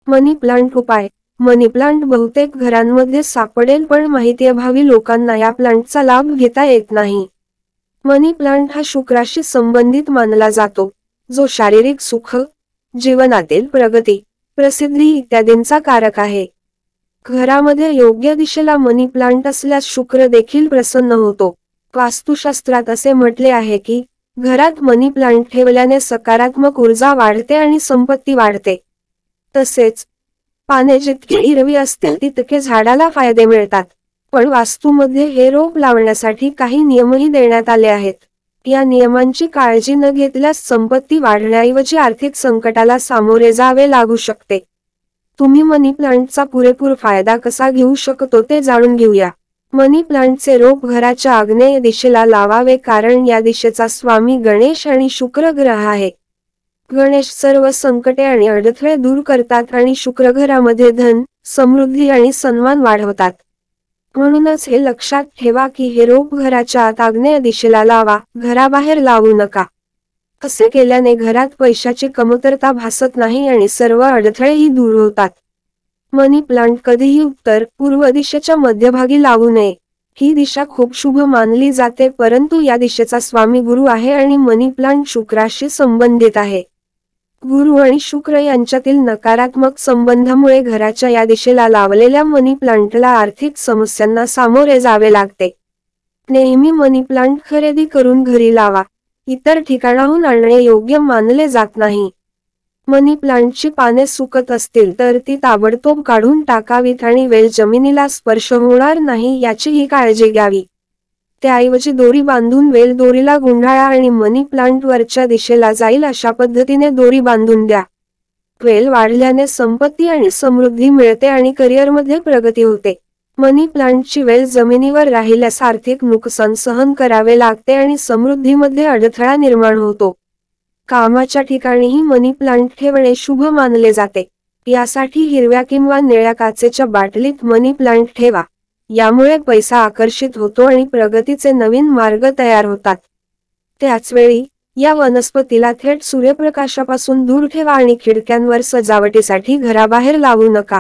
मनी plant उपाय. मनी plant बहुतेक घरांमध्ये सापडेल, पण माहितीअभावी लोकांना या प्लांटचा लाभ घेता येत नाही. मनी प्लांट हा शुक्राशी संबंधित मानला जातो, जो शारीरिक सुख, जीवनातील प्रगती, प्रसिद्धी इत्यादींचा कारक आहे. घरामध्ये योग्य दिशेला मनी प्लांट असल्यास शुक्र देखील प्रसन्न होतो. वास्तुशास्त्रात असे म्हटले आहे की घरात मनी प्लांट ठेवल्याने सकारात्मक ऊर्जा वाढते आणि संपत्ती वाढते. तसेच पाने जितकी हिरवी असतील तितके झाडाला फायदे मिळतात. पण वास्तूमध्ये हे रोप लावण्यासाठी काही नियमही देण्यात आले आहेत. या नियमांची काळजी न घेतल्यास संपत्ती वाढण्याऐवजी आर्थिक संकटाला सामोरे जावे लागू शकते. तुम्ही मनी प्लांटचा पुरेपूर फायदा कसा घेऊ शकतो ते जाणून घेऊया. मनी प्लांटचे रोप घराच्या आग्नेय दिशेला लावावे, कारण या दिशेचा स्वामी गणेश आणि शुक्र ग्रह आहे. गणेश सर्व संकटे आणि अडथळे दूर करतात आणि शुक्र घरामध्ये धन, समृद्धी आणि सन्मान वाढवतात. म्हणूनच हे लक्षात ठेवा की हे रोप घराच्या आत आग्नेय दिशेला लावा, घराबाहेर लावू नका. असे केल्याने घरात पैशाची कमतरता भासत नाही आणि सर्व अडथळेही दूर होतात. मनी प्लांट कधीही उत्तर पूर्व दिशेच्या मध्यभागी लावू नये. ही दिशा खूप शुभ मानली जाते, परंतु या दिशेचा स्वामी गुरु आहे आणि मनी प्लांट शुक्राशी संबंधित आहे. गुरु आणि शुक्र यांच्यातील नकारात्मक संबंधामुळे घराच्या या दिशेला लावलेल्या मनी प्लांटला आर्थिक समस्यांना सामोरे जावे लागते. नेहमी मनी प्लांट खरेदी करून घरी लावा. इतर ठिकाणाहून आणणे योग्य मानले जात नाही. मनी प्लांटची पाने सुकत असतील तर ती ताबडतोब काढून टाकावीत आणि वेल जमिनीला स्पर्श होणार नाही याचीही काळजी घ्यावी. त्याऐवजी दोरी बांधून वेल दोरीला गुंडाळा आणि मनी प्लांट वरच्या दिशेला जाईल अशा पद्धतीने दोरी बांधून द्या. वेल वाढल्याने संपत्ती आणि समृद्धी मिळते आणि करिअरमध्ये प्रगती होते. मनी प्लांटची वेल जमिनीवर राहिल्यास आर्थिक नुकसान सहन करावे लागते आणि समृद्धीमध्ये अडथळा निर्माण होतो. कामाच्या ठिकाणीही मनी प्लांट ठेवणे शुभ मानले जाते. यासाठी हिरव्या किंवा निळ्या काचेच्या बाटलीत मनी प्लांट ठेवा. यामुळे पैसा आकर्षित होतो आणि प्रगतीचे नवीन मार्ग तयार होतात. त्याचवेळी या वनस्पतीला थेट सूर्यप्रकाशापासून दूर ठेवा आणि खिडक्यांवर सजावटीसाठी घराबाहेर लावू नका.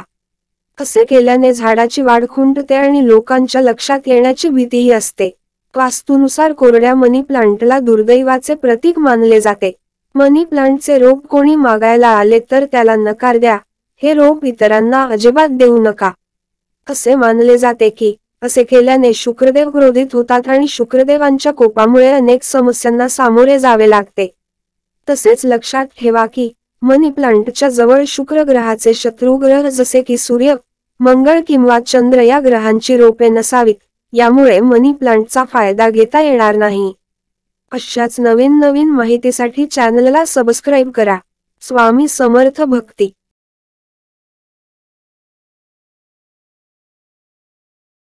असे केल्याने झाडाची वाढ खुंटते आणि लोकांच्या लक्षात येण्याची भीतीही असते. वास्तुनुसार कोरड्या मनी प्लांटला दुर्दैवाचे प्रतीक मानले जाते. मनी प्लांटचे रोप कोणी मागायला आले तर त्याला नकार द्या. हे रोप इतरांना अजिबात देऊ नका. असे मानले जाते की असे केल्याने शुक्रदेव क्रोधित होतात आणि शुक्रदेवांच्या कोपामुळे अनेक समस्यांना सामोरे जावे लागते. तसेच लक्षात ठेवा की मनी प्लांटच्या जवळ शुक्र ग्रहाचे शत्रू ग्रह जसे की सूर्य, मंगळ किंवा चंद्र या ग्रहांची रोपे नसावीत. यामुळे मनी प्लांटचा फायदा घेता येणार नाही. अशाच नवीन माहितीसाठी चॅनलला सबस्क्राईब करा. स्वामी समर्थ. भक्ती.